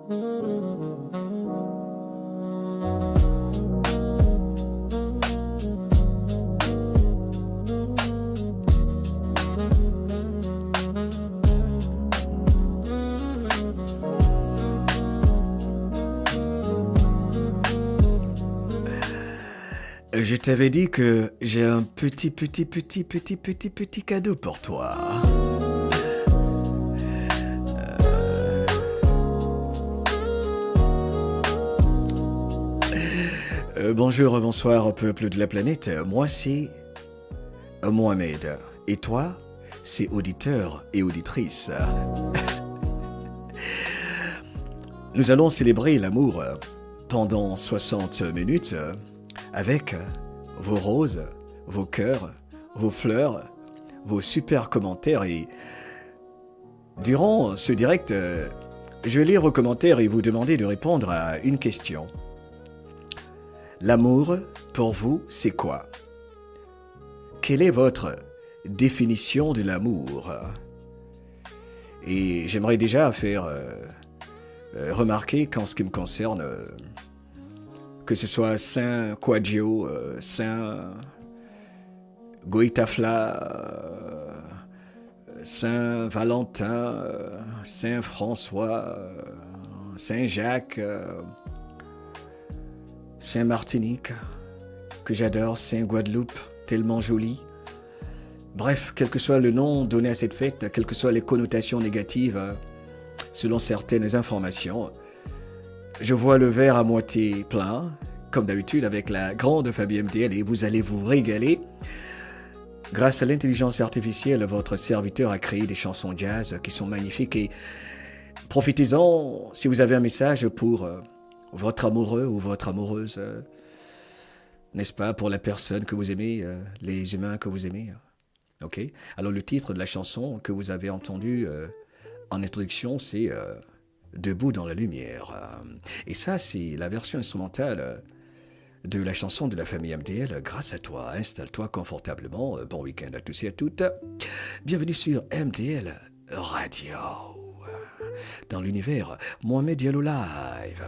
Je t'avais dit que j'ai un petit cadeau pour toi. Bonjour, bonsoir, peuple de la planète. Moi, c'est Mohamed. Et toi, c'est auditeur et auditrice. Nous allons célébrer l'amour pendant 60 minutes avec vos roses, vos cœurs, vos fleurs, vos super commentaires. Et durant ce direct, je vais lire vos commentaires et vous demander de répondre à une question. L'amour, pour vous, c'est quoi? Quelle est votre définition de l'amour? Et j'aimerais déjà faire remarquer qu'en ce qui me concerne, que ce soit Saint Quadio, Saint Goïtafla, Saint Valentin, Saint François, Saint Jacques, Saint Martinique, que j'adore, Saint Guadeloupe, tellement joli. Bref, quel que soit le nom donné à cette fête, quelles que soient les connotations négatives, selon certaines informations, je vois le verre à moitié plein, comme d'habitude avec la grande famille MTL, et vous allez vous régaler. Grâce à l'intelligence artificielle, votre serviteur a créé des chansons jazz qui sont magnifiques, et profitez-en si vous avez un message pour votre amoureux ou votre amoureuse, n'est-ce pas, pour la personne que vous aimez, les humains que vous aimez. Ok. Alors le titre de la chanson que vous avez entendu en introduction, c'est Debout dans la lumière. Et ça, c'est la version instrumentale de la chanson de la famille MTL. Grâce à toi, installe-toi confortablement. Bon week-end à tous et à toutes. Bienvenue sur MTL Radio. Dans l'univers, Mohamed Diallo Live.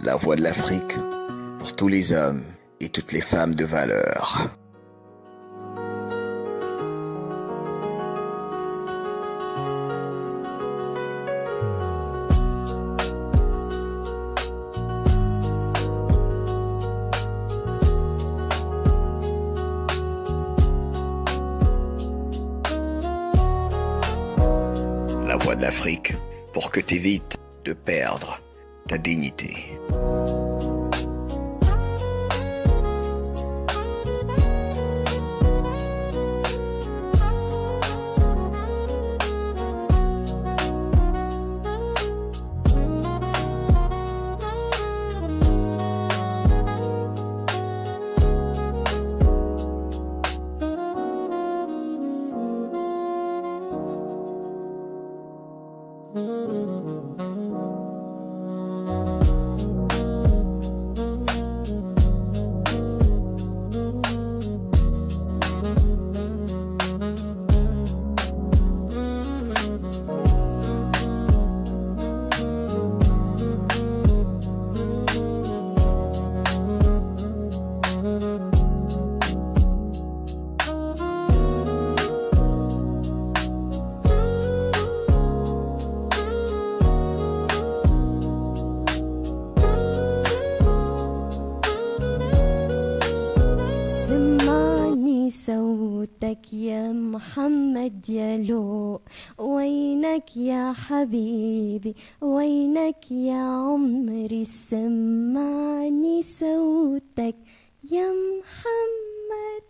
La voix de l'Afrique pour tous les hommes et toutes les femmes de valeur. La voix de l'Afrique pour que tu évites de perdre ta dignité. وينك يا محمد ديالو وينك يا حبيبي وينك يا عمري سمعني صوتك يا محمد.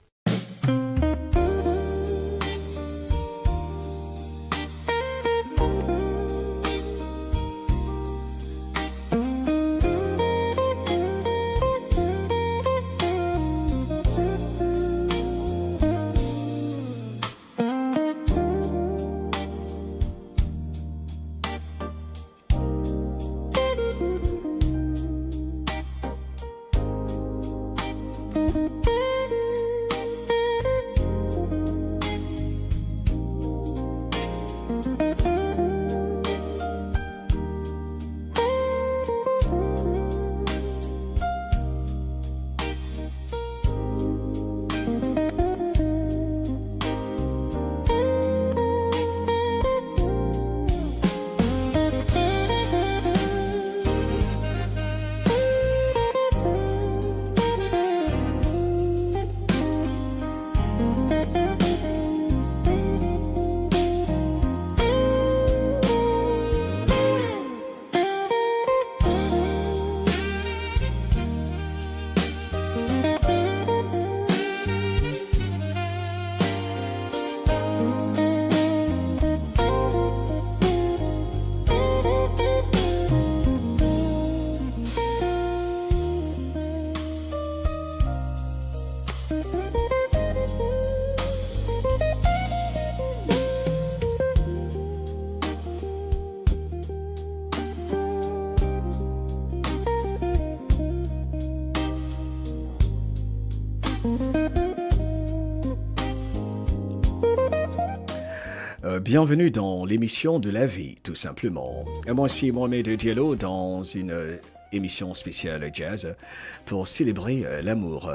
Bienvenue dans l'émission de la vie, tout simplement. Moi, c'est Mohamed Diallo dans une émission spéciale jazz pour célébrer l'amour.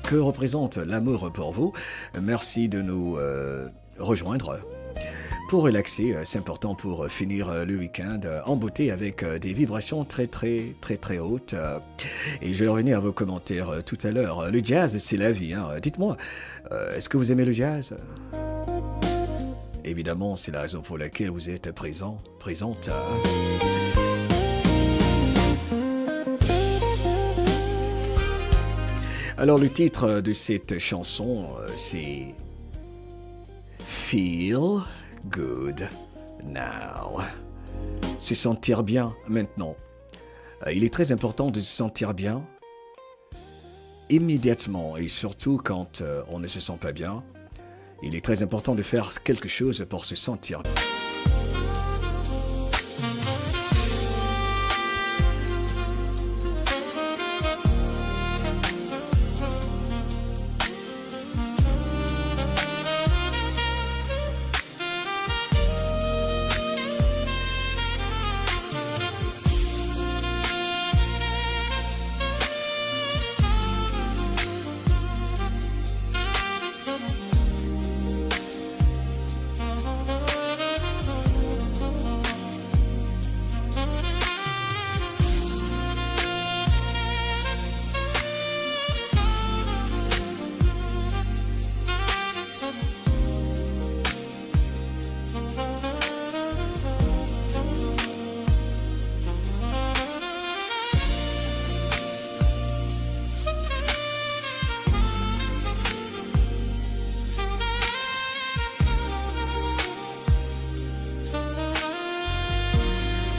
Que représente l'amour pour vous? Merci de nous rejoindre. Pour relaxer, c'est important pour finir le week-end en beauté avec des vibrations très hautes. Et je vais revenir à vos commentaires tout à l'heure. Le jazz, c'est la vie. Hein. Dites-moi, est-ce que vous aimez le jazz? Évidemment, c'est la raison pour laquelle vous êtes présente. Alors, le titre de cette chanson, c'est Feel Good Now. Se sentir bien maintenant. Il est très important de se sentir bien immédiatement et surtout quand on ne se sent pas bien. Il est très important de faire quelque chose pour se sentir bien.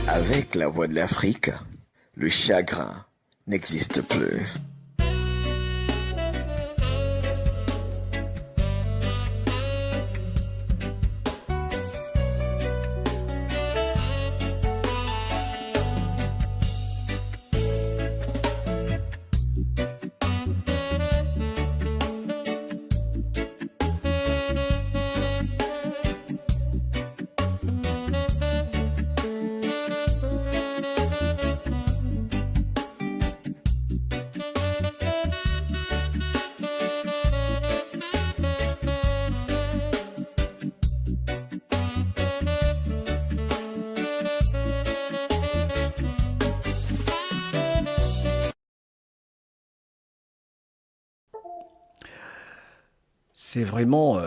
Avec la voix de l'Afrique, le chagrin n'existe plus. c'est vraiment...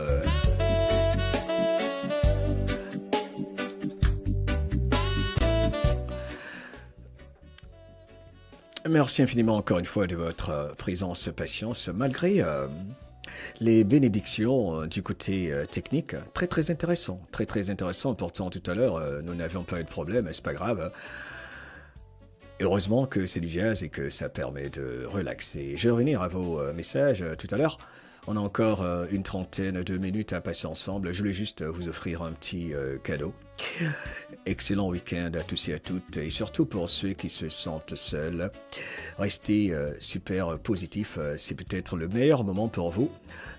Merci infiniment encore une fois de votre présence, patience, malgré les bénédictions du côté technique. Très intéressant, très intéressant. Pourtant, tout à l'heure, nous n'avions pas eu de problème, mais c'est pas grave. Heureusement que c'est du jazz et que ça permet de relaxer. Je vais revenir à vos messages tout à l'heure. On a encore une trentaine de minutes à passer ensemble. Je voulais juste vous offrir un petit cadeau. Excellent week-end à tous et à toutes. Et surtout pour ceux qui se sentent seuls, restez super positifs. C'est peut-être le meilleur moment pour vous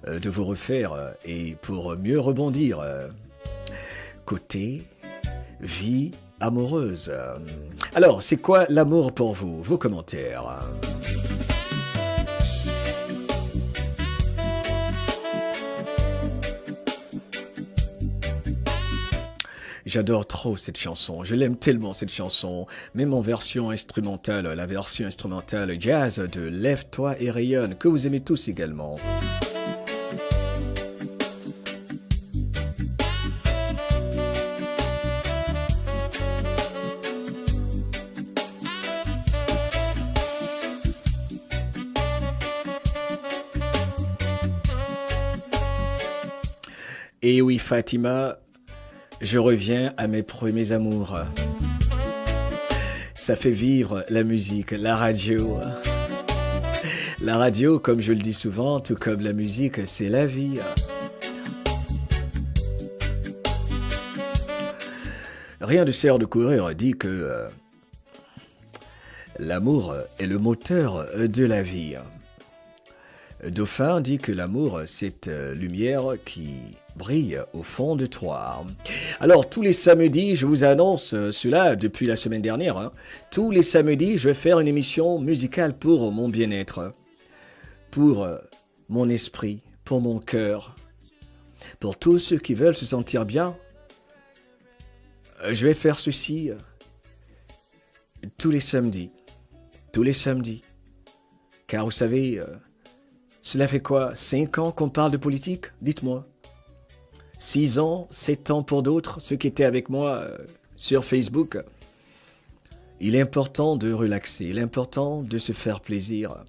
de vous refaire et pour mieux rebondir. Côté vie amoureuse. Alors, c'est quoi l'amour pour vous? Vos commentaires. J'adore trop cette chanson, je l'aime tellement cette chanson, même en version instrumentale, la version instrumentale jazz de Lève-toi et rayonne, que vous aimez tous également. Et oui, Fatima, je reviens à mes premiers amours. Ça fait vivre la musique, la radio. La radio, comme je le dis souvent, tout comme la musique, c'est la vie. Rien de sert de courir dit que l'amour est le moteur de la vie. Dauphin dit que l'amour, c'est lumière qui brille au fond de toi. Alors, tous les samedis, je vous annonce cela depuis la semaine dernière. Tous les samedis, je vais faire une émission musicale pour mon bien-être, pour mon esprit, pour mon cœur, pour tous ceux qui veulent se sentir bien. Je vais faire ceci tous les samedis. Tous les samedis. Car vous savez... cela fait quoi? 5 ans qu'on parle de politique? Dites-moi. 6 ans, 7 ans pour d'autres, ceux qui étaient avec moi sur Facebook. Il est important de relaxer, il est important de se faire plaisir.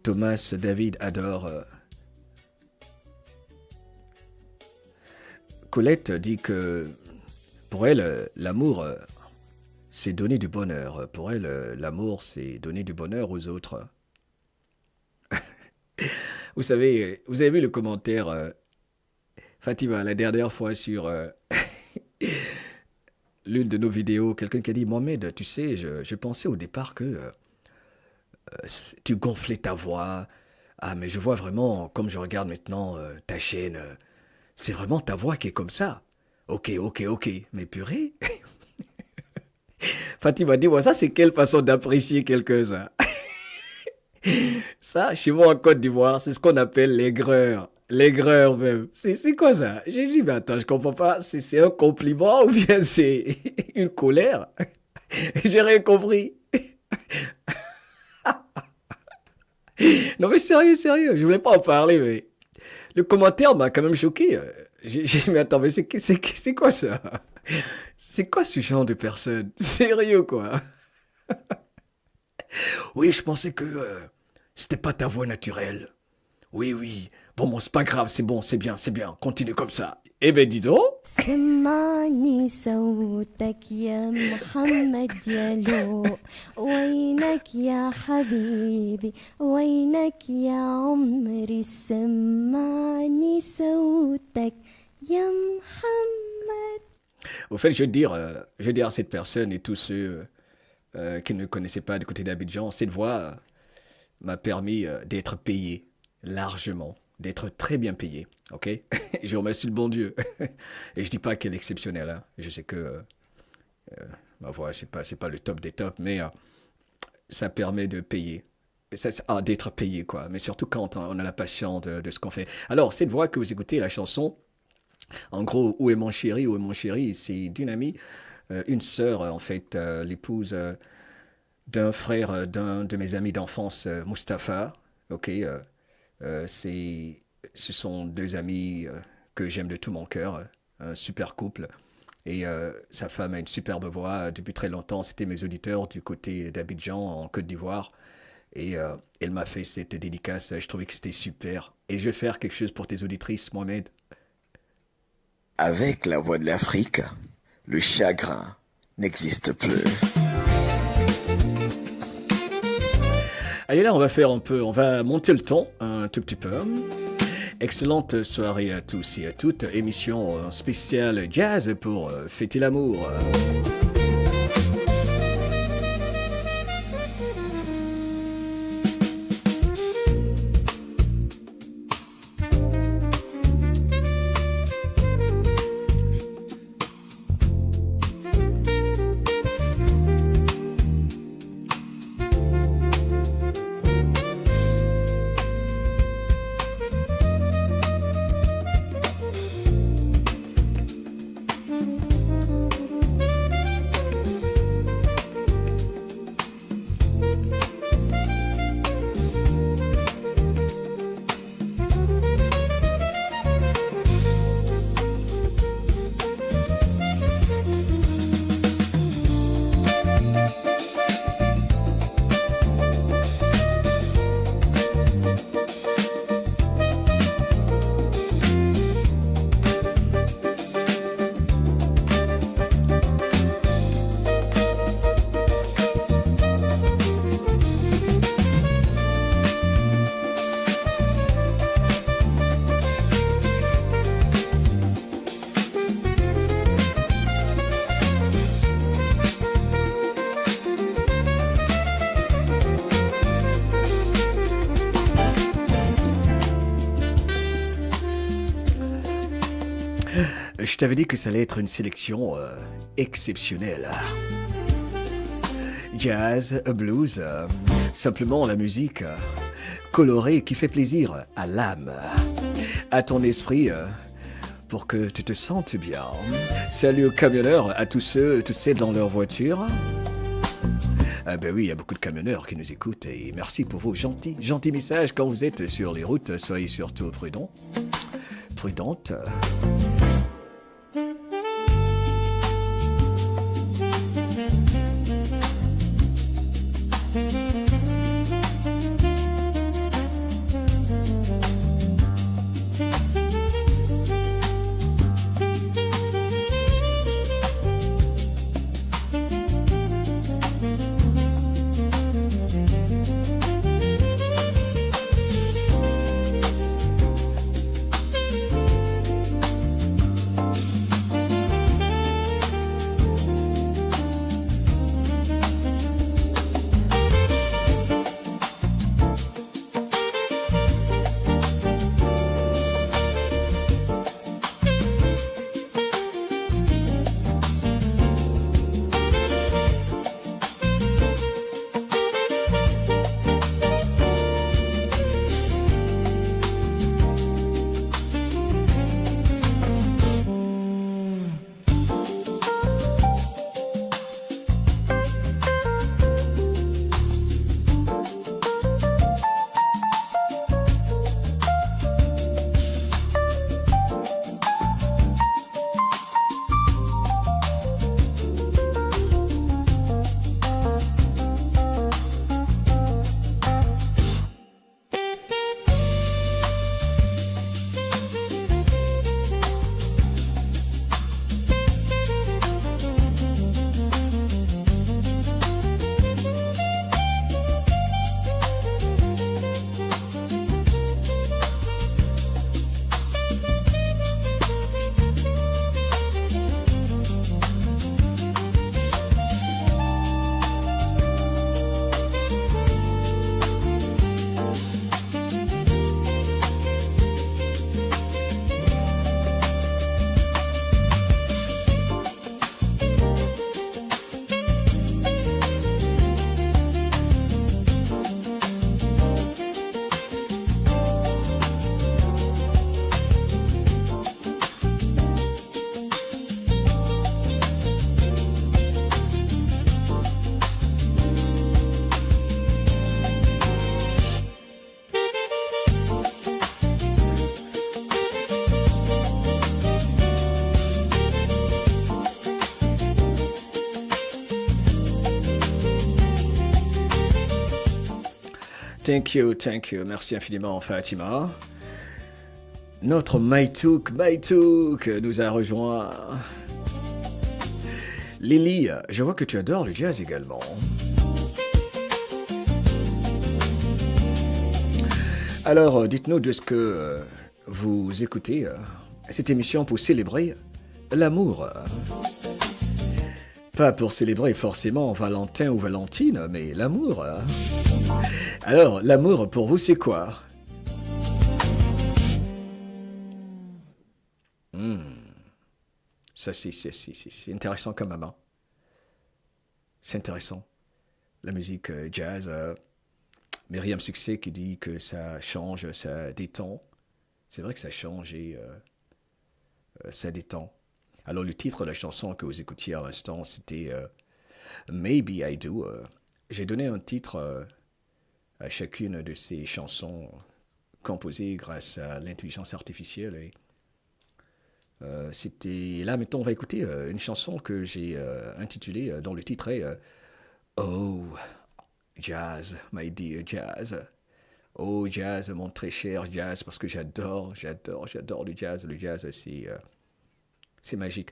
Thomas David adore. Colette dit que pour elle, l'amour, c'est donner du bonheur. Pour elle, l'amour, c'est donner du bonheur aux autres. Vous savez, vous avez vu le commentaire, Fatima, la dernière fois sur l'une de nos vidéos, quelqu'un qui a dit « Mohamed, tu sais, je pensais au départ que tu gonflais ta voix. Ah, mais je vois vraiment, comme je regarde maintenant ta chaîne, c'est vraiment ta voix qui est comme ça. Ok, mais purée !» Fatima, dis-moi, ça c'est quelle façon d'apprécier quelqu'un, ça, chez moi en Côte d'Ivoire, c'est ce qu'on appelle l'aigreur. L'aigreur même. C'est quoi ça? J'ai dit, mais attends, je comprends pas. C'est un compliment ou bien c'est une colère? J'ai rien compris. Non mais sérieux, je voulais pas en parler, mais le commentaire m'a quand même choqué. J'ai dit, mais attends, mais c'est quoi ça? C'est quoi ce genre de personne? Sérieux, quoi? Oui, je pensais que c'était pas ta voix naturelle. Oui. Bon, c'est pas grave, c'est bon, c'est bien. Continue comme ça. Eh ben, dis donc. سمعني صوتك يا محمد يالو وينك يا حبيبي وينك يا عمري سمعني صوتك يا محمد. Au fait, je veux dire à cette personne et tous ceux qui ne connaissaient pas du côté d'Abidjan, cette voix m'a permis d'être payé largement, d'être très bien payé, ok? Je remercie le bon Dieu. Et je dis pas qu'elle est exceptionnelle, hein. Je sais que ma voix, c'est pas le top des tops, mais ça permet de payer. D'être payé, quoi. Mais surtout quand on a la passion de ce qu'on fait. Alors, cette voix que vous écoutez, la chanson, en gros, Où est mon chéri, c'est d'une amie, une sœur, en fait, l'épouse d'un frère d'un de mes amis d'enfance, Mustapha. Ok, c'est ce sont deux amis que j'aime de tout mon cœur, un super couple. Et sa femme a une superbe voix. Depuis très longtemps, c'était mes auditeurs du côté d'Abidjan, en Côte d'Ivoire. Et elle m'a fait cette dédicace. Je trouvais que c'était super. Et je vais faire quelque chose pour tes auditrices, Mohamed. Avec la voix de l'Afrique, le chagrin n'existe plus. Allez là, on va monter le ton un tout petit peu. Excellente soirée à tous et à toutes. Émission spéciale jazz pour fêter l'amour. Je t'avais dit que ça allait être une sélection exceptionnelle. Jazz, blues, simplement la musique colorée qui fait plaisir à l'âme, à ton esprit, pour que tu te sentes bien. Salut aux camionneurs, à tous ceux, toutes celles dans leur voiture. Ah ben oui, il y a beaucoup de camionneurs qui nous écoutent et merci pour vos gentils messages quand vous êtes sur les routes. Soyez surtout prudentes. Thank you. Merci infiniment, Fatima. Notre Maïtouk nous a rejoint. Lily, je vois que tu adores le jazz également. Alors, dites-nous de ce que vous écoutez cette émission pour célébrer l'amour. Pas pour célébrer forcément Valentin ou Valentine, mais l'amour. Alors, l'amour pour vous, c'est quoi? Ça, c'est intéressant quand même. Hein. C'est intéressant. La musique jazz, Myriam Succès qui dit que ça change, ça détend. C'est vrai que ça change et ça détend. Alors, le titre de la chanson que vous écoutiez à l'instant, c'était Maybe I Do. J'ai donné un titre à chacune de ces chansons composées grâce à l'intelligence artificielle et c'était... Là, maintenant, on va écouter une chanson que j'ai intitulée, dont le titre est Oh, Jazz, my dear Jazz. Oh, Jazz, mon très cher Jazz, parce que j'adore le jazz. Le jazz, c'est magique.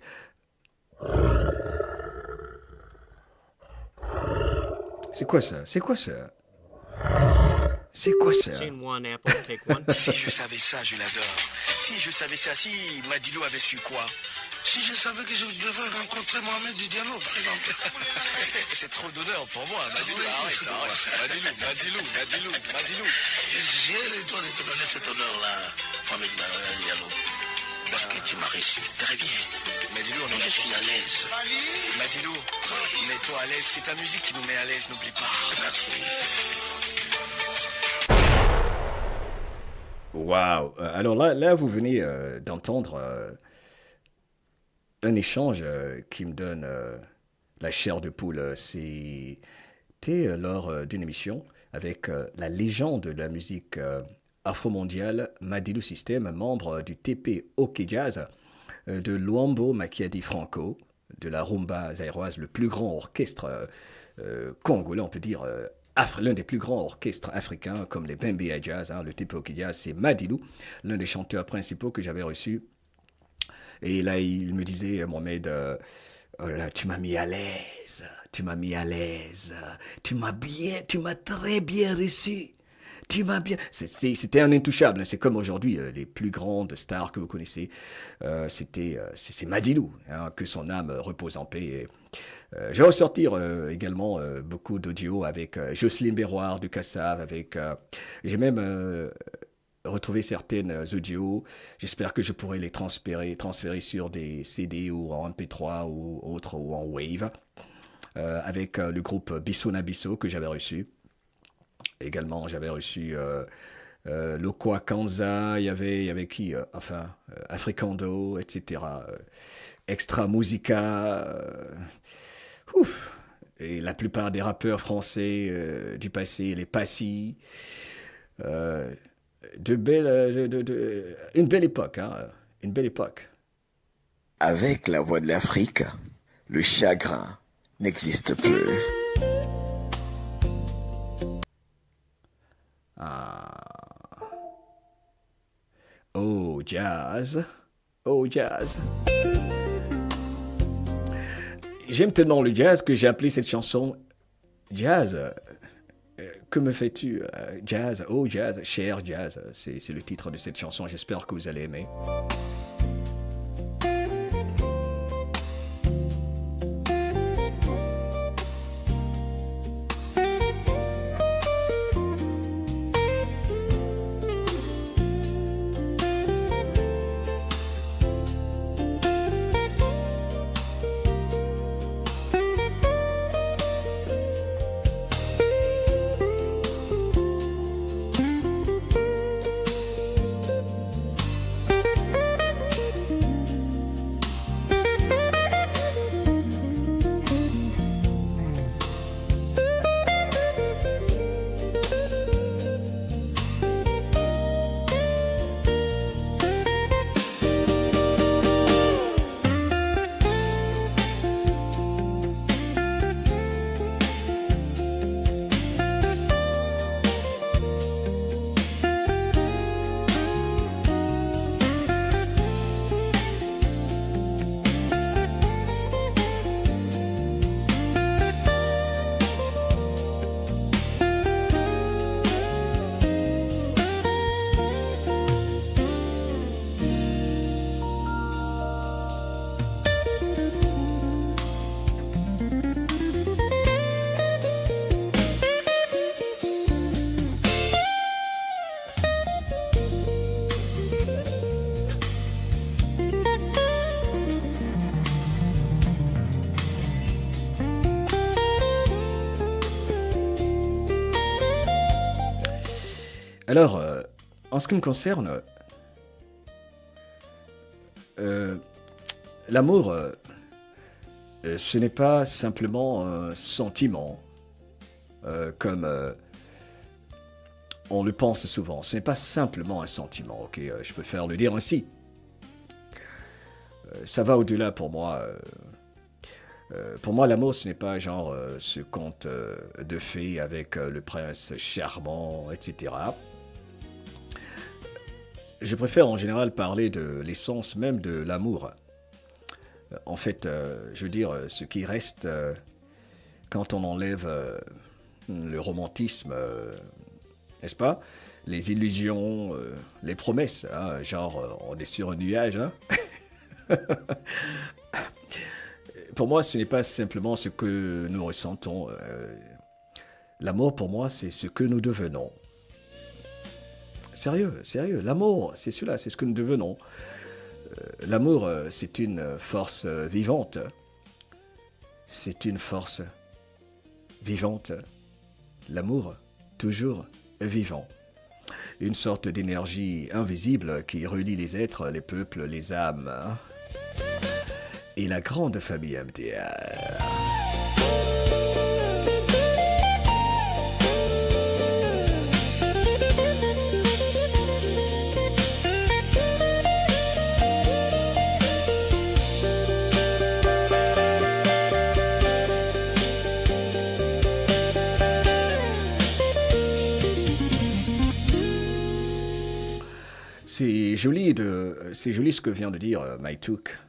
C'est quoi ça? C'est quoi ça? Si je savais ça, je l'adore. Si je savais ça, si Madilo avait su quoi? Si je savais que je devais rencontrer Mohamed du Diallo, par exemple. C'est trop d'honneur pour moi, Madilou. Madilou. J'ai le droit de te donner cet honneur-là, Mohamed Diallo. Parce que tu m'as reçu très bien. Madilou, je suis à l'aise. Madilou, mets-toi à l'aise. C'est ta musique qui nous met à l'aise, n'oublie pas. Merci. Waouh! Alors là, vous venez d'entendre un échange qui me donne la chair de poule. C'était lors d'une émission avec la légende de la musique afro-mondiale, Madilou System, membre du TP OK Jazz, de Luambo Makiadi Franco, de la rumba zaïroise, le plus grand orchestre congolais, on peut dire, l'un des plus grands orchestres africains comme les Bembea Jazz, le TP OK Jazz, c'est Madilou, l'un des chanteurs principaux que j'avais reçu. Et là, il me disait, Mohamed, oh là, tu m'as mis à l'aise, tu m'as très bien reçu. C'était un intouchable. C'est comme aujourd'hui, les plus grandes stars que vous connaissez. C'est Madilou, que son âme repose en paix. Et, je vais ressortir également beaucoup d'audio avec Jocelyne Berroir du Cassav. J'ai même retrouvé certaines audios. J'espère que je pourrai les transférer sur des CD ou en MP3 ou autre ou en Wave. Avec le groupe Bissona Bisso que j'avais reçu. Également, j'avais reçu Lokwa Kanza, il y avait qui Africando, etc. Extra Musica. Et la plupart des rappeurs français du passé, les Passy. Une belle époque, une belle époque. Avec la voix de l'Afrique, le chagrin n'existe plus. Oh, jazz. Oh, jazz. J'aime tellement le jazz que j'ai appelé cette chanson Jazz. Que me fais-tu, Jazz? Oh, Jazz, cher Jazz. C'est le titre de cette chanson. J'espère que vous allez aimer. Alors, en ce qui me concerne, l'amour, ce n'est pas simplement un sentiment, comme on le pense souvent. Ce n'est pas simplement un sentiment, ok, je préfère le dire ainsi. Ça va au-delà pour moi. Pour moi, l'amour, ce n'est pas genre ce conte de fées avec le prince charmant, etc. Je préfère en général parler de l'essence même de l'amour. En fait, je veux dire, ce qui reste quand on enlève le romantisme, n'est-ce pas? Les illusions, les promesses, hein, genre on est sur un nuage, hein? Pour moi, ce n'est pas simplement ce que nous ressentons. L'amour, pour moi, c'est ce que nous devenons. Sérieux, sérieux. L'amour, c'est cela, c'est ce que nous devenons. L'amour, c'est une force vivante. C'est une force vivante. L'amour, toujours vivant. Une sorte d'énergie invisible qui relie les êtres, les peuples, les âmes. Hein, et la grande famille MDR. C'est joli ce que vient de dire Maïtouk.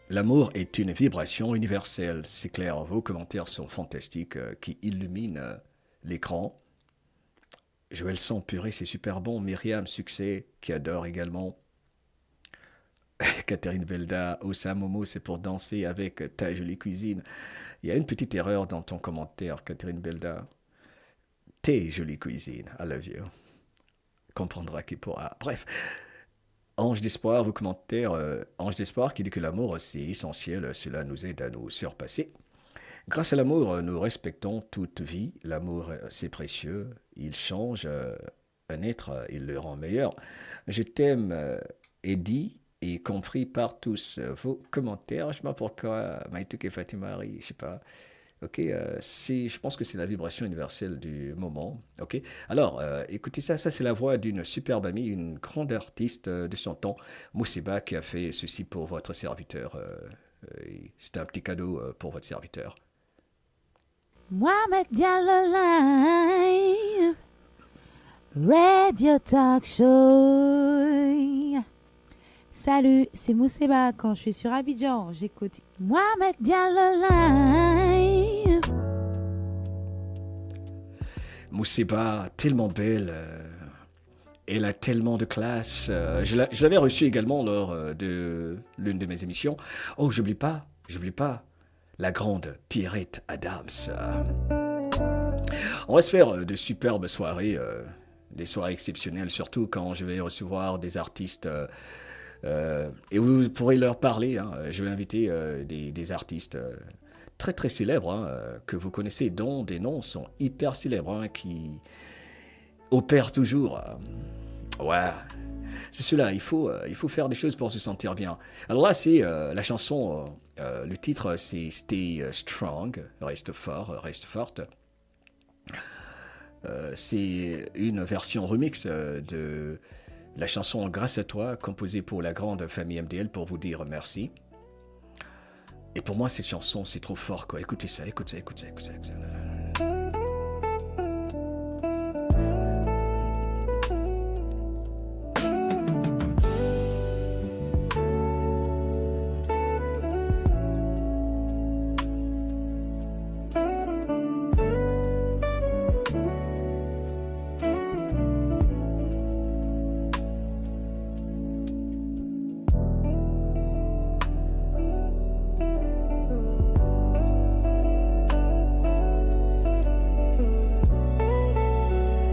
L'amour est une vibration universelle, c'est clair. Vos commentaires sont fantastiques, qui illuminent l'écran. Joël Son, purée, c'est super bon. Myriam, succès, qui adore également. Catherine Velda, Ossa Momo, c'est pour danser avec ta jolie cuisine. Il y a une petite erreur dans ton commentaire, Catherine Velda. Tes jolies cuisines, I love you. Comprendra qui pourra. Bref. Ange d'espoir, vos commentaires. Ange d'espoir qui dit que l'amour, c'est essentiel, cela nous aide à nous surpasser. Grâce à l'amour, nous respectons toute vie. L'amour, c'est précieux. Il change un être, il le rend meilleur. Je t'aime, Eddie, et compris par tous. Vos commentaires, je ne sais pas pourquoi, Maïtouk et Fatima, je ne sais pas. Ok, je pense que c'est la vibration universelle du moment. Ok, alors écoutez ça c'est la voix d'une superbe amie, une grande artiste de son temps, Moussiba, qui a fait ceci pour votre serviteur. C'est un petit cadeau pour votre serviteur. Mohamed Diallo Live, Radio Talk Show. Salut, c'est Moussiba. Quand je suis sur Abidjan, j'écoute Mohamed Diallo Live. Moussiba, tellement belle. Elle a tellement de classe. Je l'avais reçue également lors de l'une de mes émissions. Oh, j'oublie pas, la grande Pierrette Adams. On va se faire de superbes soirées, des soirées exceptionnelles, surtout quand je vais recevoir des artistes. Et vous pourrez leur parler. Hein. Je vais inviter des artistes très très célèbres, hein, que vous connaissez, dont des noms sont hyper célèbres, hein, qui opèrent toujours. Ouais, c'est cela, il faut faire des choses pour se sentir bien. Alors là, c'est la chanson, le titre c'est Stay Strong, reste fort, reste forte. C'est une version remix de la chanson Grâce à toi, composée pour la grande famille MDL, pour vous dire merci. Et pour moi, cette chanson, c'est trop fort, quoi. Écoutez ça, écoutez ça.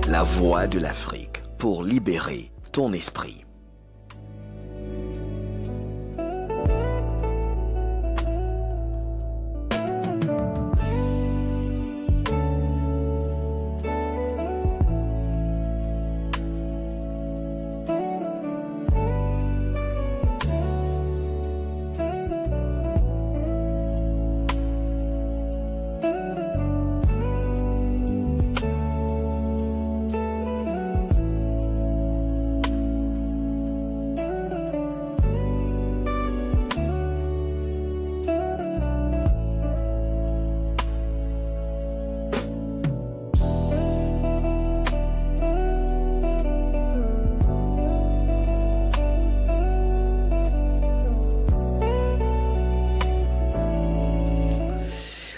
La voix de l'Afrique pour libérer ton esprit.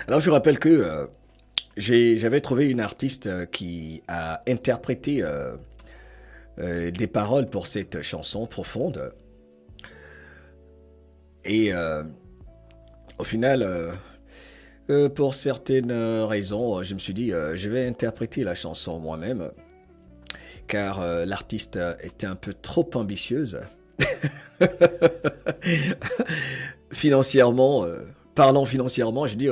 Alors je rappelle que j'avais trouvé une artiste qui a interprété des paroles pour cette chanson profonde. Et au final, pour certaines raisons, je me suis dit, je vais interpréter la chanson moi-même, car l'artiste était un peu trop ambitieuse. Financièrement, parlant financièrement, je dis,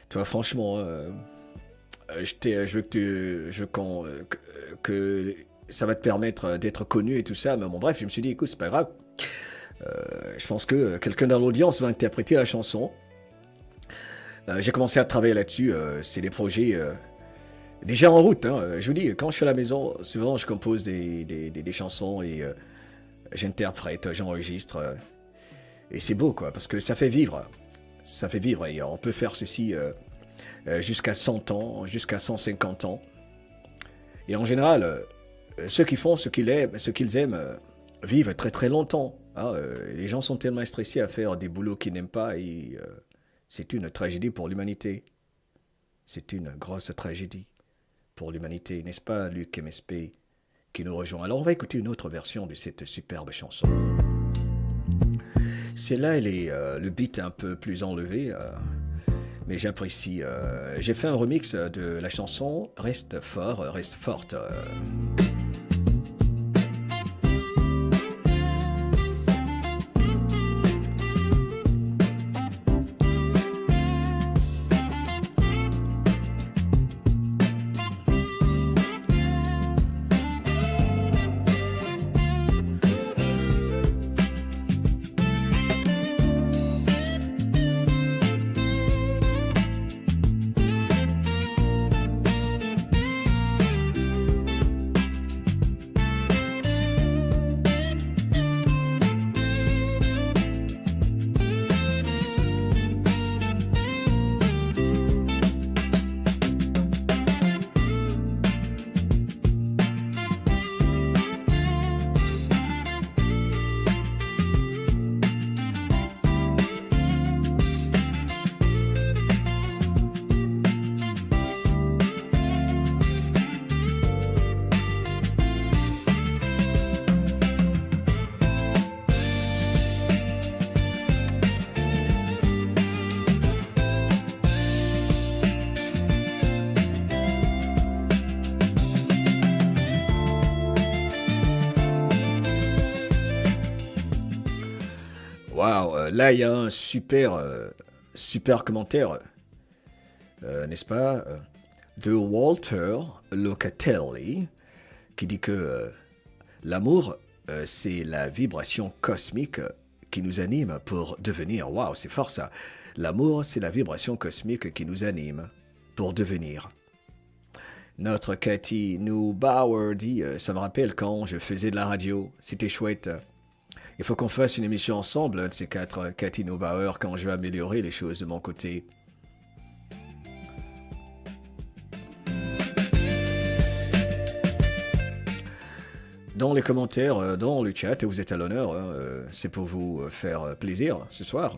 toi franchement, je veux que ça va te permettre d'être connu et tout ça. Mais bon, bref, je me suis dit, écoute, c'est pas grave. Je pense que quelqu'un dans l'audience va interpréter la chanson. J'ai commencé à travailler là-dessus. C'est des projets déjà en route. Hein. Je vous dis, quand je suis à la maison, souvent je compose des chansons et j'interprète, j'enregistre. Et c'est beau, quoi, parce que ça fait vivre. Ça fait vivre. Et on peut faire ceci jusqu'à 100 ans, jusqu'à 150 ans. Et en général, ceux qui font ce qu'ils aiment, vivent très très longtemps. Hein. Les gens sont tellement stressés à faire des boulots qu'ils n'aiment pas et c'est une tragédie pour l'humanité. C'est une grosse tragédie pour l'humanité, n'est-ce pas, Luc MSP qui nous rejoint. Alors on va écouter une autre version de cette superbe chanson. Celle-là, le beat est un peu plus enlevé, mais j'apprécie. J'ai fait un remix de la chanson Reste fort, reste forte. Waouh, là il y a un super commentaire, n'est-ce pas, de Walter Locatelli, qui dit que l'amour, c'est la vibration cosmique qui nous anime pour devenir. Waouh, c'est fort ça. L'amour, c'est la vibration cosmique qui nous anime pour devenir. Notre Cathy Neubauer dit, ça me rappelle quand je faisais de la radio, c'était chouette. Il faut qu'on fasse une émission ensemble, un de ces quatre, Cathy Neubauer, quand je vais améliorer les choses de mon côté. Dans les commentaires, dans le chat, vous êtes à l'honneur, hein, c'est pour vous faire plaisir ce soir.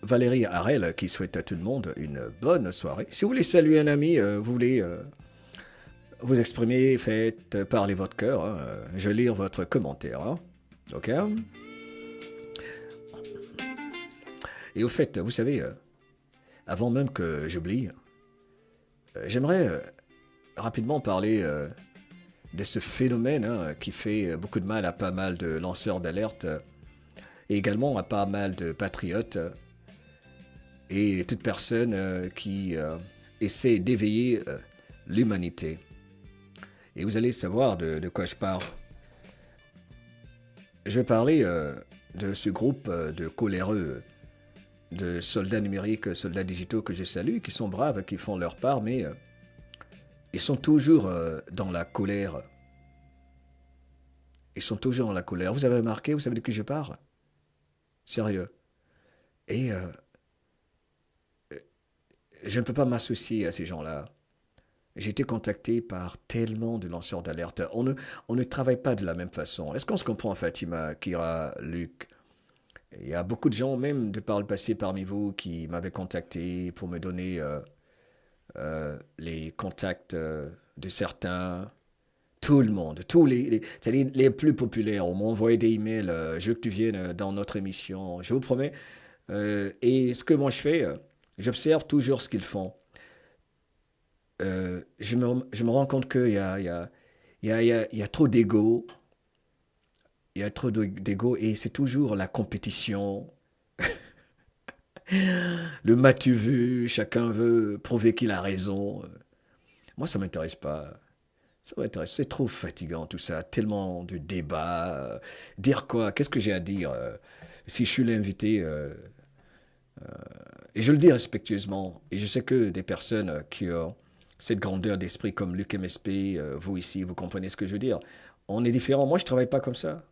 Valérie Harel qui souhaite à tout le monde une bonne soirée. Si vous voulez saluer un ami, vous voulez vous exprimer, faites parler votre cœur. Hein, je lis votre commentaire. Hein. Ok. Et au fait, vous savez, avant même que j'oublie, j'aimerais rapidement parler de ce phénomène hein, qui fait beaucoup de mal à pas mal de lanceurs d'alerte et également à pas mal de patriotes et toute personne qui essaie d'éveiller l'humanité. Et vous allez savoir de quoi je parle. Je vais parler de ce groupe de coléreux, de soldats numériques, soldats digitaux que je salue, qui sont braves, qui font leur part, mais ils sont toujours dans la colère. Ils sont toujours dans la colère. Vous avez remarqué, vous savez de qui je parle? Sérieux. Et je ne peux pas m'associer à ces gens-là. J'ai été contacté par tellement de lanceurs d'alerte. On ne travaille pas de la même façon. Est-ce qu'on se comprend, Fatima, Kira, Luc, Il y a beaucoup de gens, même de par le passé parmi vous, qui m'avaient contacté pour me donner les contacts de certains. Tout le monde, c'est-à-dire les plus populaires, on m'a envoyé des emails, je veux que tu viennes dans notre émission, je vous promets. Et ce que moi je fais, j'observe toujours ce qu'ils font. Je me rends compte qu'il y a, il y a trop d'ego, il y a trop d'ego et c'est toujours la compétition, le m'as-tu vu, chacun veut prouver qu'il a raison. Moi, ça m'intéresse pas. Ça m'intéresse, c'est trop fatigant tout ça, tellement de débats. Dire quoi? Qu'est-ce que j'ai à dire si je suis l'invité et je le dis respectueusement. Et je sais que des personnes qui ont cette grandeur d'esprit comme Luc MSP, vous ici, vous comprenez ce que je veux dire. On est différents. Moi, je travaille pas comme ça.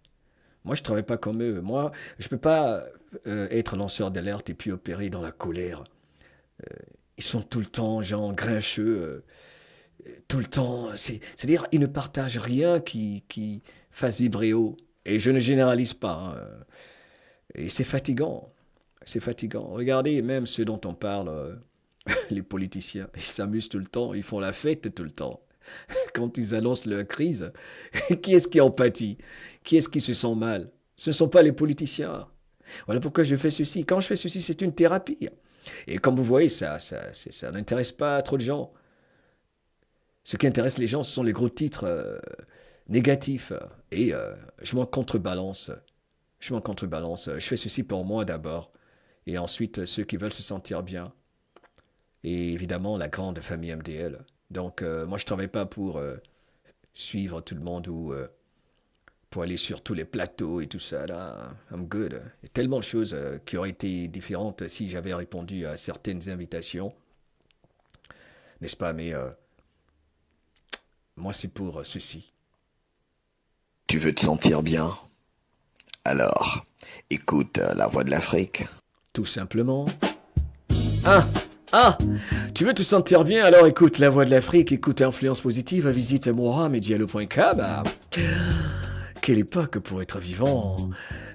Moi, je travaille pas comme eux. Moi, je peux pas être lanceur d'alerte et puis opérer dans la colère. Ils sont tout le temps, genre, grincheux. Tout le temps. C'est-à-dire, ils ne partagent rien qui fasse vibrer haut. Et je ne généralise pas, hein. Et c'est fatigant. C'est fatigant. Regardez, même ceux dont on parle, les politiciens, ils s'amusent tout le temps, ils font la fête tout le temps. Quand ils annoncent leur crise, qui est-ce qui en pâtit? Qui est-ce qui se sent mal? Ce ne sont pas les politiciens. Voilà pourquoi je fais ceci. Quand je fais ceci, c'est une thérapie. Et comme vous voyez, ça n'intéresse pas trop de gens. Ce qui intéresse les gens, ce sont les gros titres négatifs. Et je m'en contrebalance. Je m'en contrebalance. Je fais ceci pour moi d'abord. Et ensuite, ceux qui veulent se sentir bien. Et évidemment, la grande famille MDL. Donc, moi, je ne travaille pas pour suivre tout le monde ou pour aller sur tous les plateaux et tout ça. Là, I'm good. Il y a tellement de choses qui auraient été différentes si j'avais répondu à certaines invitations. N'est-ce pas? Mais moi, c'est pour ceci. Tu veux te sentir bien? Alors, écoute La Voix de l'Afrique. Tout simplement. Ah, tu veux te sentir bien? Alors écoute La Voix de l'Afrique, écoute Influence Positive, visite mohamediallo.com. Quelle époque pour être vivant.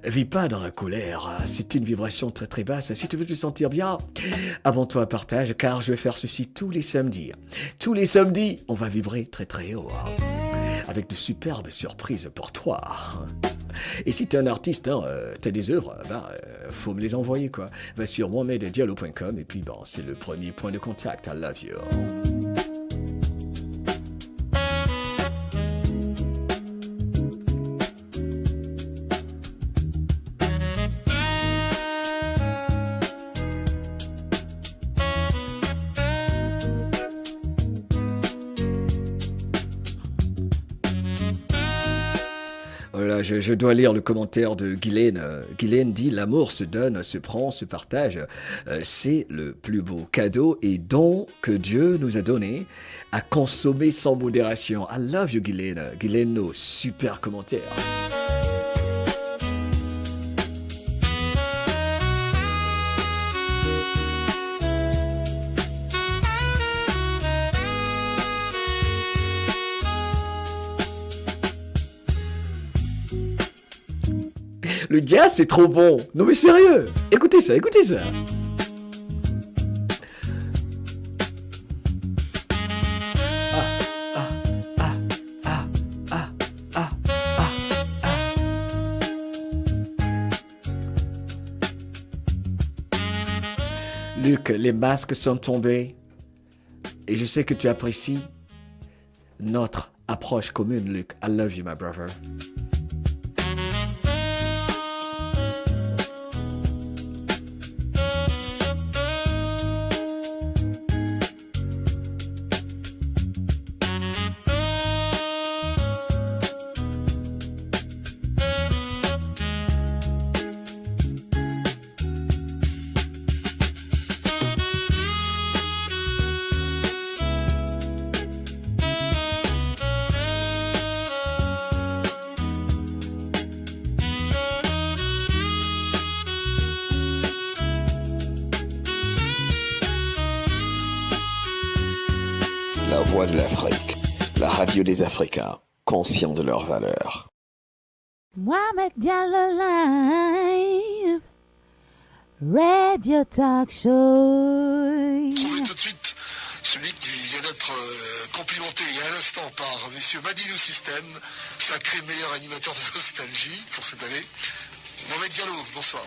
Vis pas dans la colère, c'est une vibration très très basse. Si tu veux te sentir bien, abonne-toi à partage, car je vais faire ceci tous les samedis. Tous les samedis, on va vibrer très très haut, avec de superbes surprises pour toi. Et si t'es un artiste, t'as des œuvres, faut me les envoyer, quoi. Va sur mohamediallo.com et puis c'est le premier point de contact. I love you. Voilà, je dois lire le commentaire de Guylaine. Guylaine dit « L'amour se donne, se prend, se partage. C'est le plus beau cadeau et don que Dieu nous a donné à consommer sans modération. » I love you, Guylaine. Guylaine, nos super commentaires. Le jazz, c'est trop bon. Non mais sérieux. Écoutez ça, écoutez ça. Luc, les masques sont tombés. Et je sais que tu apprécies notre approche commune, Luc. I love you, my brother. La Voix de l'Afrique, la radio des Africains, conscients de leurs valeurs. Mohamed Diallo live. Radio Talk Show. Trouvez tout de suite celui qui vient d'être complimenté il y a un instant par monsieur Madilou System, sacré meilleur animateur de nostalgie pour cette année. Mohamed Diallo, bonsoir.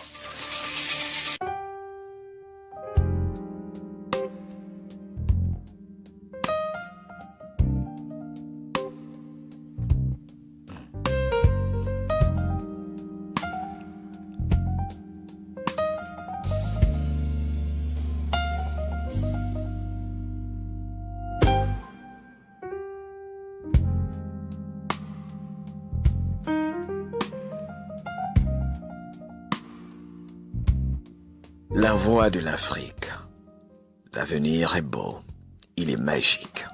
La voix de l'Afrique. L'avenir est beau, il est magique.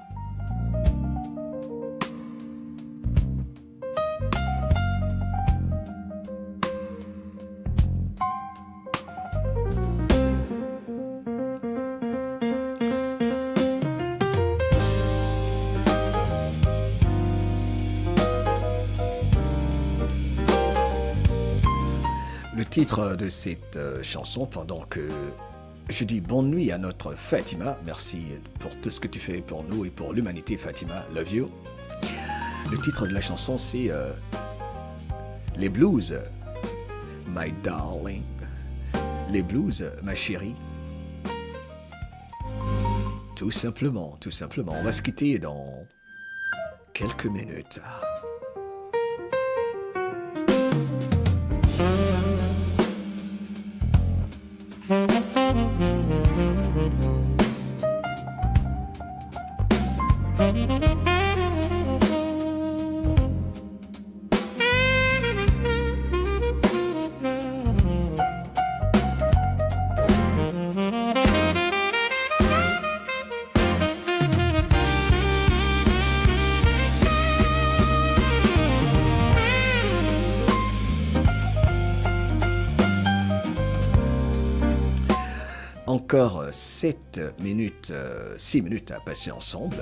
Le titre de cette chanson, pendant que je dis bonne nuit à notre Fatima, merci pour tout ce que tu fais pour nous et pour l'humanité, Fatima, love you. Le titre de la chanson, c'est Les Blues, my darling. Les Blues, ma chérie. Tout simplement, tout simplement. On va se quitter dans quelques minutes. Encore 7 minutes, 6 minutes à passer ensemble.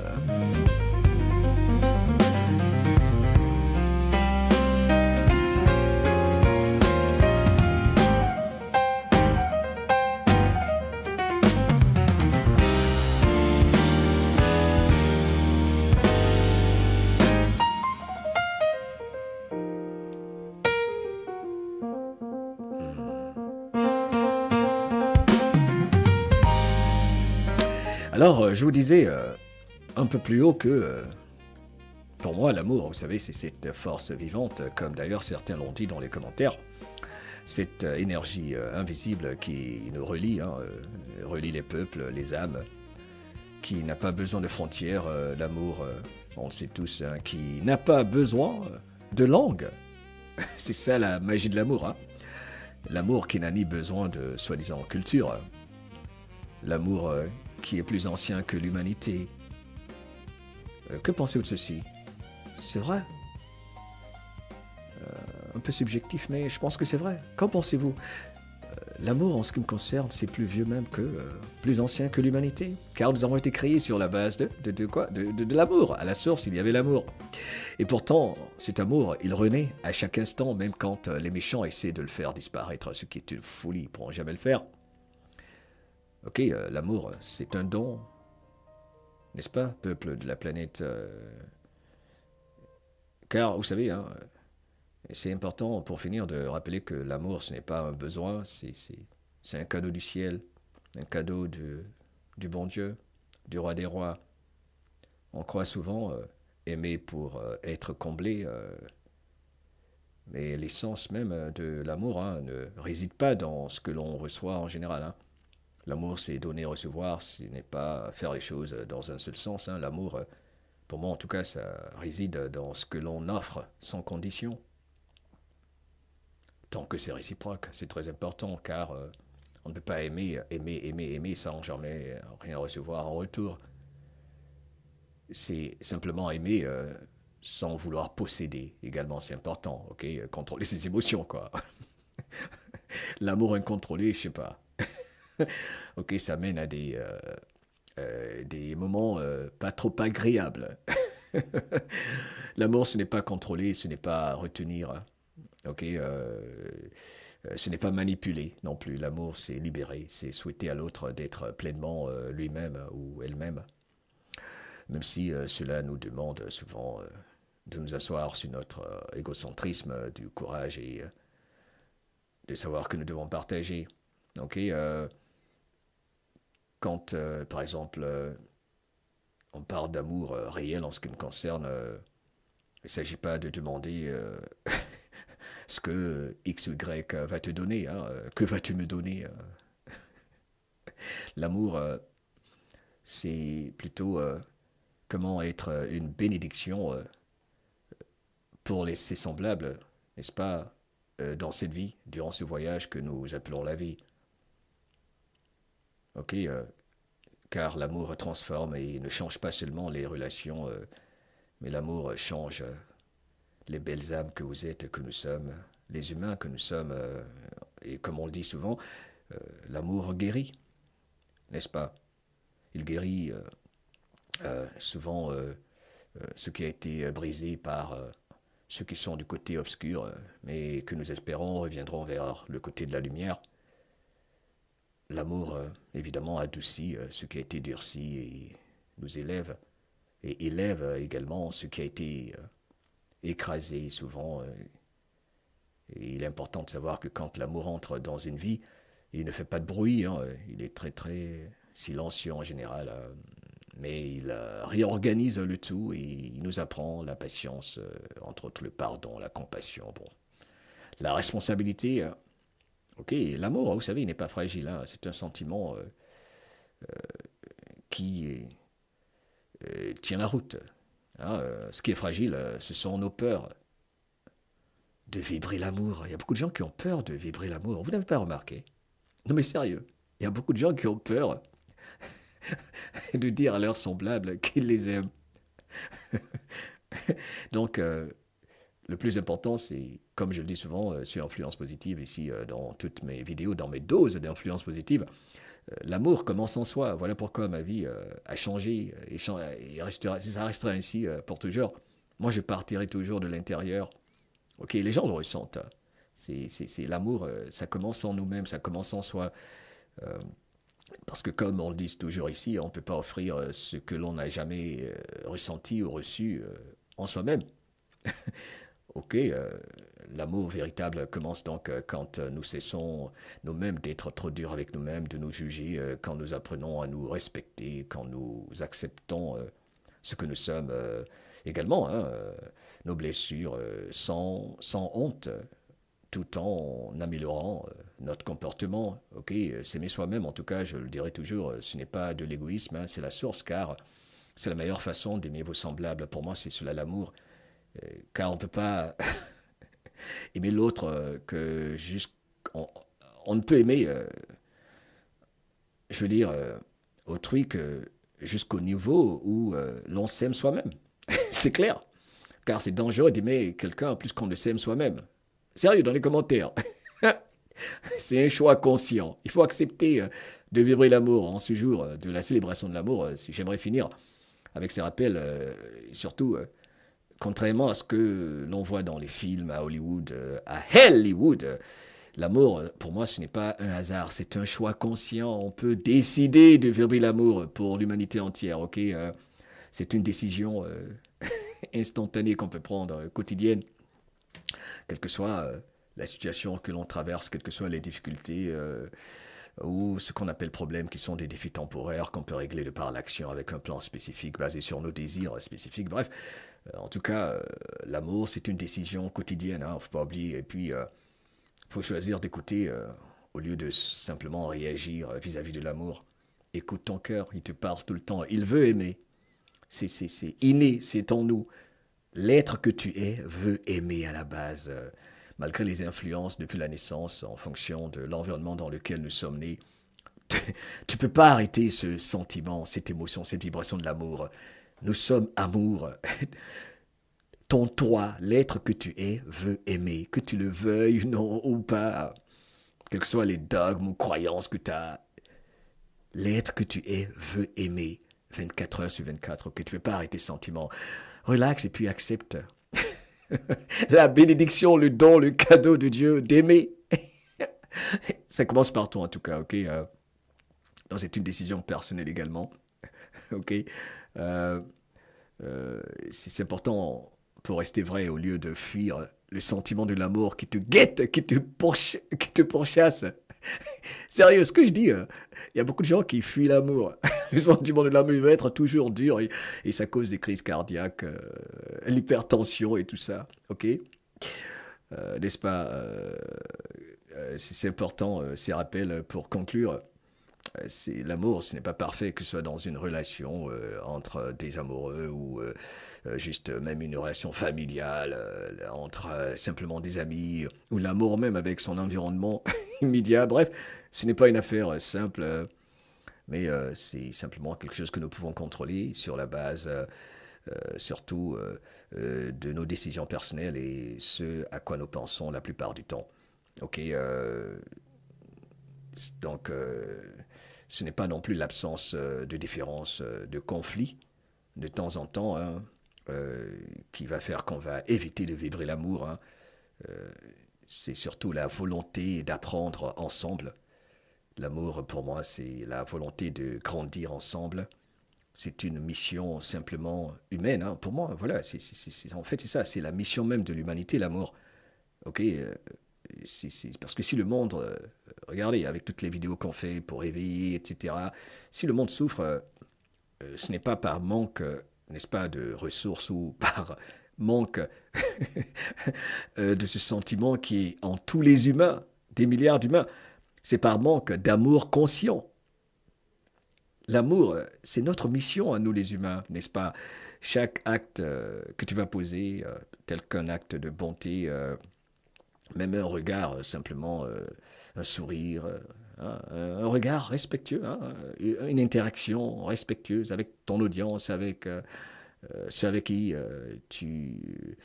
Alors, je vous disais un peu plus haut que, pour moi, l'amour, vous savez, c'est cette force vivante, comme d'ailleurs certains l'ont dit dans les commentaires, cette énergie invisible qui nous relie, relie les peuples, les âmes, qui n'a pas besoin de frontières, l'amour, on le sait tous, qui n'a pas besoin de langue. C'est ça la magie de l'amour, hein. L'amour qui n'a ni besoin de soi-disant culture, l'amour qui est plus ancien que l'humanité. Que pensez-vous de ceci? C'est vrai. Un peu subjectif, mais je pense que c'est vrai. Qu'en pensez-vous? L'amour, en ce qui me concerne, c'est plus vieux même que, plus ancien que l'humanité. Car nous avons été créés sur la base de quoi? De l'amour. À la source, il y avait l'amour. Et pourtant, cet amour, il renaît à chaque instant, même quand les méchants essaient de le faire disparaître, ce qui est une folie, ils ne pourront jamais le faire. Ok, l'amour, c'est un don, n'est-ce pas, peuple de la planète Car, vous savez, c'est important pour finir de rappeler que l'amour, ce n'est pas un besoin, c'est un cadeau du ciel, un cadeau du bon Dieu, du roi des rois. On croit souvent aimer pour être comblé, mais l'essence même de l'amour ne réside pas dans ce que l'on reçoit en général. L'amour, c'est donner, recevoir, ce n'est pas faire les choses dans un seul sens. L'amour, pour moi en tout cas, ça réside dans ce que l'on offre sans condition. Tant que c'est réciproque, c'est très important, car on ne peut pas aimer sans jamais rien recevoir en retour. C'est simplement aimer sans vouloir posséder, également, c'est important, ok? Contrôler ses émotions, quoi. L'amour incontrôlé, je sais pas. Ok, ça mène à des moments pas trop agréables. L'amour, ce n'est pas contrôler, ce n'est pas retenir. Ok, Ce n'est pas manipuler non plus. L'amour, c'est libérer, c'est souhaiter à l'autre d'être pleinement lui-même ou elle-même. Même si cela nous demande souvent de nous asseoir sur notre égocentrisme, du courage et de savoir que nous devons partager. Ok, quand, par exemple, on parle d'amour réel en ce qui me concerne, il ne s'agit pas de demander ce que X ou Y va te donner. Hein, que vas-tu me donner L'amour, c'est plutôt comment être une bénédiction pour ses semblables, n'est-ce pas, dans cette vie, durant ce voyage que nous appelons la vie. Ok, car l'amour transforme et ne change pas seulement les relations, mais l'amour change les belles âmes que vous êtes, que nous sommes, les humains que nous sommes, et comme on le dit souvent, l'amour guérit, n'est-ce pas? Il guérit souvent ce qui a été brisé par ceux qui sont du côté obscur, mais que nous espérons reviendront vers le côté de la lumière. L'amour, évidemment, adoucit ce qui a été durci et nous élève, et élève également ce qui a été écrasé souvent. Et il est important de savoir que quand l'amour entre dans une vie, il ne fait pas de bruit, hein, il est très très silencieux en général, mais il réorganise le tout et il nous apprend la patience, entre autres le pardon, la compassion, bon, la responsabilité. Ok, l'amour, vous savez, il n'est pas fragile, hein, c'est un sentiment qui tient la route. Hein, ce qui est fragile, ce sont nos peurs de vibrer l'amour. Il y a beaucoup de gens qui ont peur de vibrer l'amour. Vous n'avez pas remarqué? Non mais sérieux, il y a beaucoup de gens qui ont peur de dire à leurs semblables qu'ils les aiment. Donc, le plus important, c'est, comme je le dis souvent sur Influence Positive, ici dans toutes mes vidéos, dans mes doses d'influence positive, l'amour commence en soi. Voilà pourquoi ma vie a changé et ça restera ainsi pour toujours. Moi, je partirai toujours de l'intérieur. Ok, les gens le ressentent. C'est l'amour, ça commence en nous-mêmes, ça commence en soi. Parce que comme on le dit toujours ici, on ne peut pas offrir ce que l'on n'a jamais ressenti ou reçu en soi-même. Ok, l'amour véritable commence donc quand nous cessons nous-mêmes d'être trop durs avec nous-mêmes, de nous juger, quand nous apprenons à nous respecter, quand nous acceptons ce que nous sommes également, hein, nos blessures sans honte, tout en améliorant notre comportement. Ok, s'aimer soi-même, en tout cas, je le dirai toujours, ce n'est pas de l'égoïsme, hein, c'est la source, car c'est la meilleure façon d'aimer vos semblables. Pour moi, c'est cela l'amour. Car on ne peut pas aimer l'autre que juste... On ne peut aimer, je veux dire, autrui que jusqu'au niveau où l'on s'aime soi-même. C'est clair. Car c'est dangereux d'aimer quelqu'un plus qu'on ne s'aime soi-même. Sérieux, dans les commentaires. C'est un choix conscient. Il faut accepter de vibrer l'amour en ce jour de la célébration de l'amour. Si j'aimerais finir avec ces rappels, et surtout... contrairement à ce que l'on voit dans les films à Hollywood, l'amour, pour moi, ce n'est pas un hasard, c'est un choix conscient. On peut décider de vibrer l'amour pour l'humanité entière, ok? C'est une décision instantanée qu'on peut prendre, quotidienne, quelle que soit la situation que l'on traverse, quelles que soient les difficultés ou ce qu'on appelle problèmes, qui sont des défis temporaires qu'on peut régler de par l'action avec un plan spécifique basé sur nos désirs spécifiques. Bref, en tout cas, l'amour, c'est une décision quotidienne, hein, faut pas oublier. Et puis, faut choisir d'écouter au lieu de simplement réagir vis-à-vis de l'amour. Écoute ton cœur, il te parle tout le temps. Il veut aimer. C'est inné, c'est en nous. L'être que tu es veut aimer à la base, malgré les influences depuis la naissance, en fonction de l'environnement dans lequel nous sommes nés. Tu peux pas arrêter ce sentiment, cette émotion, cette vibration de l'amour. Nous sommes amour. Ton toi, l'être que tu es, veut aimer, que tu le veuilles non ou pas, quels que soient les dogmes ou croyances que tu as. L'être que tu es veut aimer 24 heures sur 24. Ok, tu ne peux pas arrêter ce sentiment. Relax et puis accepte la bénédiction, le don, le cadeau de Dieu d'aimer. Ça commence par toi, en tout cas, ok? Donc, c'est une décision personnelle également, ok? Euh, c'est important pour rester vrai au lieu de fuir le sentiment de l'amour qui te guette, qui te pourchasse. Sérieux, ce que je dis, il y a beaucoup de gens qui fuient l'amour. Le sentiment de l'amour il va être toujours dur et ça cause des crises cardiaques, l'hypertension et tout ça. Ok? N'est-ce pas? C'est important, ces rappels pour conclure. C'est l'amour, ce n'est pas parfait, que ce soit dans une relation entre des amoureux ou juste même une relation familiale, entre simplement des amis, ou l'amour même avec son environnement immédiat. Bref, ce n'est pas une affaire simple, mais c'est simplement quelque chose que nous pouvons contrôler sur la base surtout de nos décisions personnelles et ce à quoi nous pensons la plupart du temps. Ok, donc ce n'est pas non plus l'absence de différence, de conflit de temps en temps, hein, qui va faire qu'on va éviter de vibrer l'amour. Hein. C'est surtout la volonté d'apprendre ensemble. L'amour, pour moi, c'est la volonté de grandir ensemble. C'est une mission simplement humaine. Hein. Pour moi, voilà, en fait, c'est ça, c'est la mission même de l'humanité, l'amour. Ok, parce que si le monde, regardez, avec toutes les vidéos qu'on fait pour éveiller, etc., si le monde souffre, ce n'est pas par manque, n'est-ce pas, de ressources ou par manque de ce sentiment qui est en tous les humains, des milliards d'humains. C'est par manque d'amour conscient. L'amour, c'est notre mission à nous les humains, n'est-ce pas? Chaque acte que tu vas poser, tel qu'un acte de bonté, même un regard, simplement un sourire, un regard respectueux, hein, une interaction respectueuse avec ton audience, avec ceux avec qui tu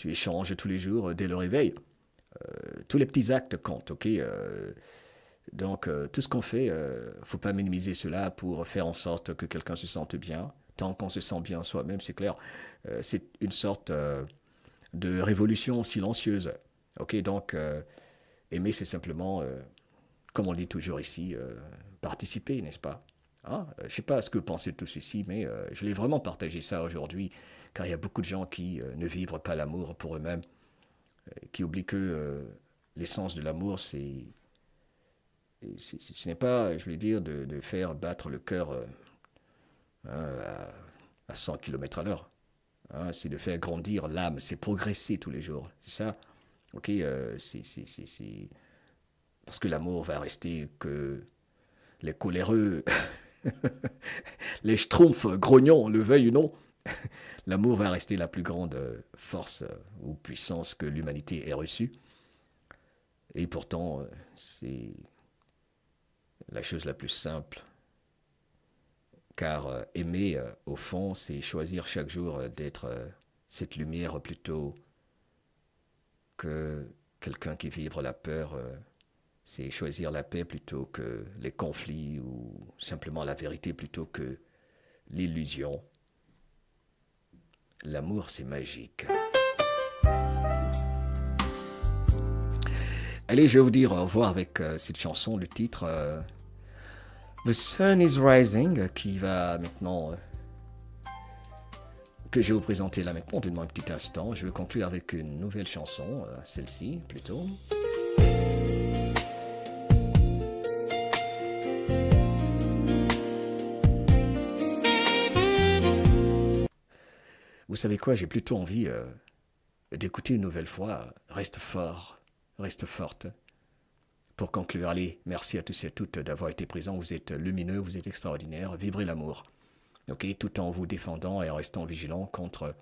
échanges tous les jours dès le réveil. Tous les petits actes comptent, ok? Donc, tout ce qu'on fait, faut pas minimiser cela pour faire en sorte que quelqu'un se sente bien. Tant qu'on se sent bien soi-même, c'est clair. C'est une sorte de révolution silencieuse. Ok, donc, aimer, c'est simplement, comme on dit toujours ici, participer, n'est-ce pas? Hein? Je ne sais pas ce que vous pensez de tout ceci, mais je voulais vraiment partager ça aujourd'hui, car il y a beaucoup de gens qui ne vibrent pas l'amour pour eux-mêmes, qui oublient que l'essence de l'amour, ce n'est pas, je voulais dire, de faire battre le cœur à 100 km à l'heure. Hein, c'est de faire grandir l'âme, c'est progresser tous les jours. C'est ça. Ok, c'est... Parce que l'amour va rester que les coléreux, les schtroumpfs grognons, le veuillent ou non. L'amour va rester la plus grande force ou puissance que l'humanité ait reçue. Et pourtant, c'est la chose la plus simple. Car aimer, au fond, c'est choisir chaque jour d'être cette lumière plutôt que quelqu'un qui vibre la peur. C'est choisir la paix plutôt que les conflits ou simplement la vérité plutôt que l'illusion. L'amour, c'est magique. Allez, je vais vous dire au revoir avec cette chanson, le titre The Sun is Rising, qui va maintenant, que je vais vous présenter là maintenant, donnez-moi un petit instant. Je vais conclure avec une nouvelle chanson, celle-ci plutôt. Vous savez quoi, j'ai plutôt envie d'écouter une nouvelle fois Reste fort, reste forte. Pour conclure, allez, merci à tous et à toutes d'avoir été présents. Vous êtes lumineux, vous êtes extraordinaires. Vibrez l'amour. Ok, tout en vous défendant et en restant vigilant contre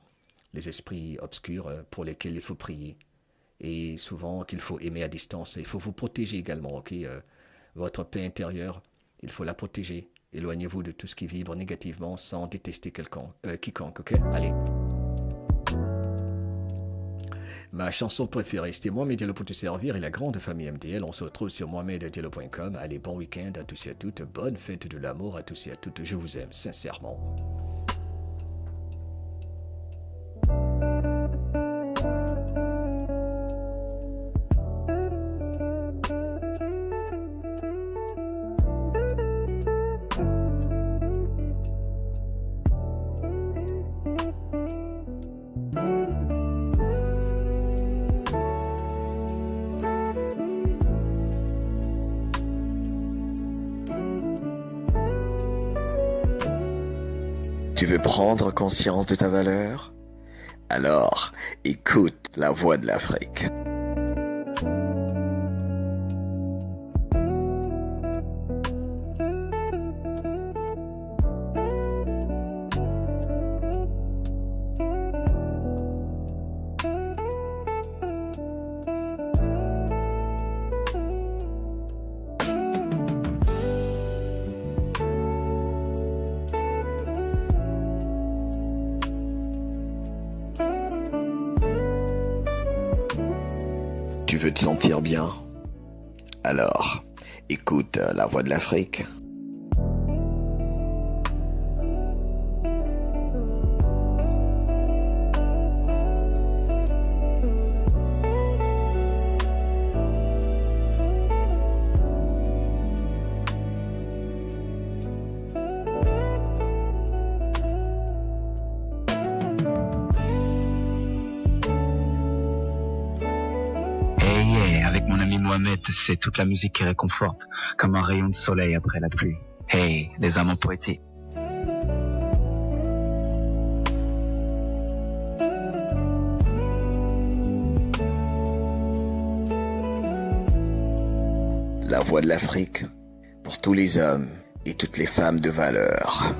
les esprits obscurs pour lesquels il faut prier. Et souvent qu'il faut aimer à distance. Il faut vous protéger également, ok? Votre paix intérieure, il faut la protéger. Éloignez-vous de tout ce qui vibre négativement sans détester quiconque, ok? Allez. Ma chanson préférée, c'était Mohamed Diallo pour te servir et la grande famille MDL. On se retrouve sur mohameddiallo.com. Allez, bon week-end à tous et à toutes. Bonne fête de l'amour à tous et à toutes. Je vous aime sincèrement. Tu veux prendre conscience de ta valeur? Alors, écoute la voix de l'Afrique. Tu veux te sentir bien? Alors, écoute la voix de l'Afrique. Avec mon ami Mohamed, c'est toute la musique qui réconforte, comme un rayon de soleil après la pluie. Hey, les amants poétiques. La voix de l'Afrique pour tous les hommes et toutes les femmes de valeur.